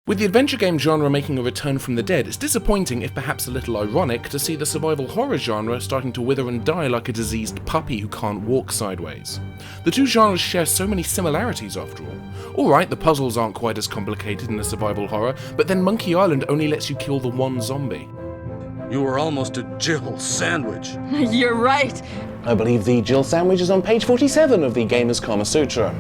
With the adventure game genre making a return from the dead, it's disappointing, if perhaps a little ironic, to see the survival horror genre starting to wither and die like a diseased puppy who can't walk sideways. The two genres share so many similarities after all. Alright, the puzzles aren't quite as complicated in a survival horror, but then Monkey Island only lets you kill the one zombie. You were almost a Jill sandwich. You're right. I believe the Jill sandwich is on page 47 of the Gamer's Kama Sutra.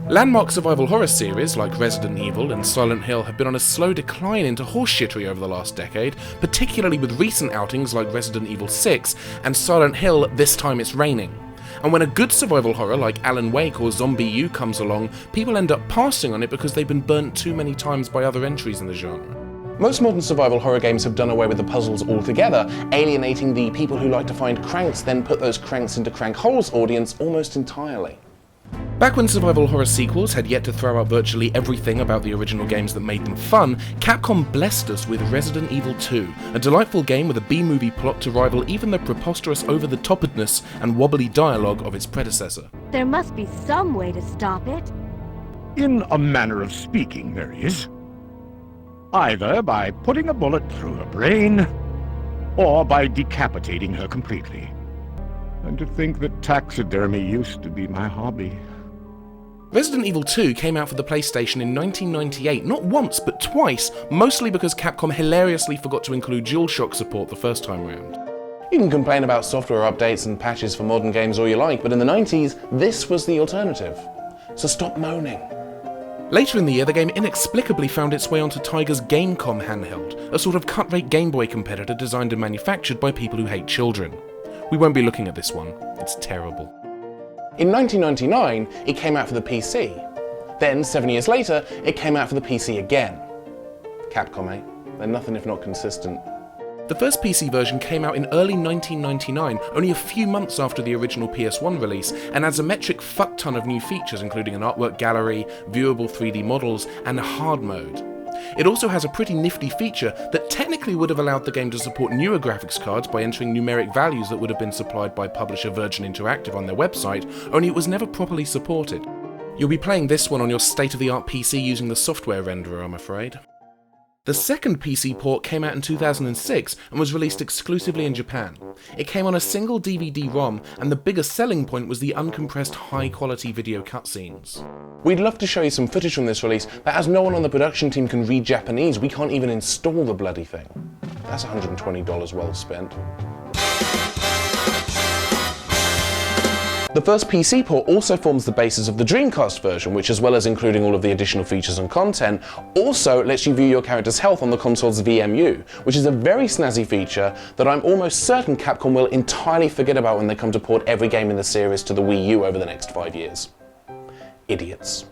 Landmark survival horror series like Resident Evil and Silent Hill have been on a slow decline into horseshittery over the last decade, particularly with recent outings like Resident Evil 6 and Silent Hill This Time It's Raining. And when a good survival horror like Alan Wake or Zombie U comes along, people end up passing on it because they've been burnt too many times by other entries in the genre. Most modern survival horror games have done away with the puzzles altogether, alienating the people who like to find cranks then put those cranks into crank holes audience almost entirely. Back when survival horror sequels had yet to throw out virtually everything about the original games that made them fun, Capcom blessed us with Resident Evil 2, a delightful game with a B-movie plot to rival even the preposterous over-the-topedness and wobbly dialogue of its predecessor. There must be some way to stop it. In a manner of speaking, there is. Either by putting a bullet through her brain, or by decapitating her completely. And to think that taxidermy used to be my hobby. Resident Evil 2 came out for the PlayStation in 1998, not once but twice, mostly because Capcom hilariously forgot to include DualShock support the first time round. You can complain about software updates and patches for modern games all you like, but in the 90s, this was the alternative. So stop moaning. Later in the year, the game inexplicably found its way onto Tiger's Gamecom handheld, a sort of cut-rate Game Boy competitor designed and manufactured by people who hate children. We won't be looking at this one, it's terrible. In 1999, it came out for the PC. Then, 7 years later, it came out for the PC again. Capcom, eh? They're nothing if not consistent. The first PC version came out in early 1999, only a few months after the original PS1 release, and adds a metric fuck-ton of new features including an artwork gallery, viewable 3D models, and a hard mode. It also has a pretty nifty feature that technically would have allowed the game to support newer graphics cards by entering numeric values that would have been supplied by publisher Virgin Interactive on their website, only it was never properly supported. You'll be playing this one on your state-of-the-art PC using the software renderer, I'm afraid. The second PC port came out in 2006 and was released exclusively in Japan. It came on a single DVD-ROM, and the biggest selling point was the uncompressed high-quality video cutscenes. We'd love to show you some footage from this release, but as no one on the production team can read Japanese, we can't even install the bloody thing. That's $120 well spent. The first PC port also forms the basis of the Dreamcast version, which, as well as including all of the additional features and content, also lets you view your character's health on the console's VMU, which is a very snazzy feature that I'm almost certain Capcom will entirely forget about when they come to port every game in the series to the Wii U over the next 5 years. Idiots.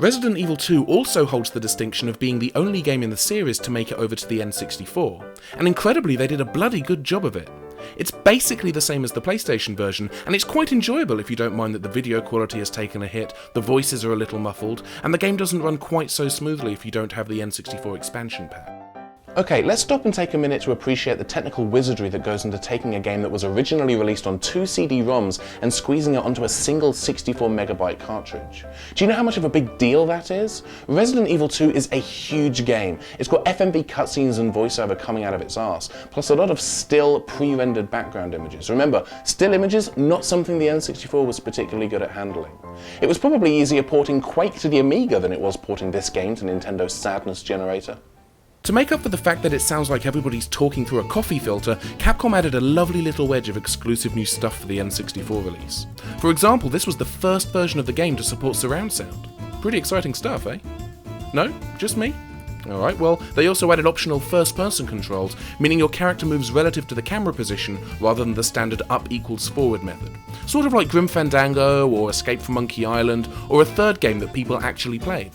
Resident Evil 2 also holds the distinction of being the only game in the series to make it over to the N64, and incredibly they did a bloody good job of it. It's basically the same as the PlayStation version, and it's quite enjoyable if you don't mind that the video quality has taken a hit, the voices are a little muffled, and the game doesn't run quite so smoothly if you don't have the N64 expansion pack. Okay, let's stop and take a minute to appreciate the technical wizardry that goes into taking a game that was originally released on 2 CD-ROMs and squeezing it onto a single 64MB cartridge. Do you know how much of a big deal that is? Resident Evil 2 is a huge game. It's got FMV cutscenes and voiceover coming out of its arse, plus a lot of still pre-rendered background images. Remember, still images, not something the N64 was particularly good at handling. It was probably easier porting Quake to the Amiga than it was porting this game to Nintendo's Sadness Generator. To make up for the fact that it sounds like everybody's talking through a coffee filter, Capcom added a lovely little wedge of exclusive new stuff for the N64 release. For example, this was the first version of the game to support surround sound. Pretty exciting stuff, eh? No? Just me? Alright, well, they also added optional first-person controls, meaning your character moves relative to the camera position rather than the standard up equals forward method. Sort of like Grim Fandango or Escape from Monkey Island, or a third game that people actually played.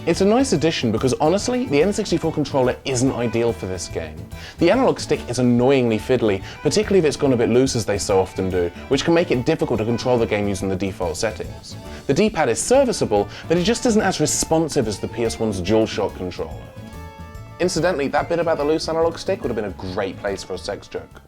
It's a nice addition because honestly, the N64 controller isn't ideal for this game. The analog stick is annoyingly fiddly, particularly if it's gone a bit loose as they so often do, which can make it difficult to control the game using the default settings. The D-pad is serviceable, but it just isn't as responsive as the PS1's DualShock controller. Incidentally, that bit about the loose analog stick would have been a great place for a sex joke.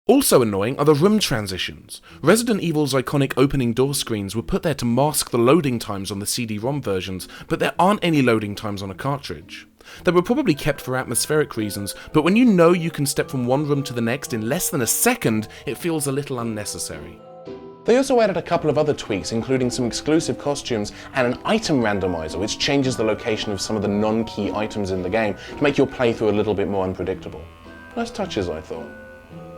Also annoying are the room transitions. Resident Evil's iconic opening door screens were put there to mask the loading times on the CD-ROM versions, but there aren't any loading times on a cartridge. They were probably kept for atmospheric reasons, but when you know you can step from one room to the next in less than a second, it feels a little unnecessary. They also added a couple of other tweaks, including some exclusive costumes and an item randomizer, which changes the location of some of the non-key items in the game to make your playthrough a little bit more unpredictable. Nice touches, I thought.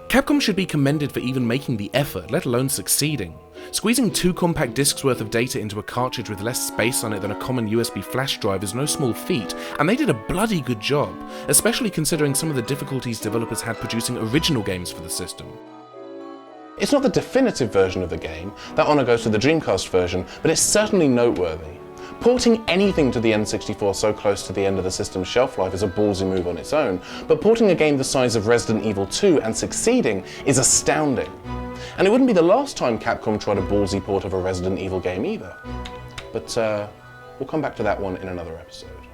Capcom should be commended for even making the effort, let alone succeeding. Squeezing 2 compact discs worth of data into a cartridge with less space on it than a common USB flash drive is no small feat, and they did a bloody good job, especially considering some of the difficulties developers had producing original games for the system. It's not the definitive version of the game, that honour goes to the Dreamcast version, but it's certainly noteworthy. Porting anything to the N64 so close to the end of the system's shelf life is a ballsy move on its own, but porting a game the size of Resident Evil 2 and succeeding is astounding. And it wouldn't be the last time Capcom tried a ballsy port of a Resident Evil game either. But we'll come back to that one in another episode.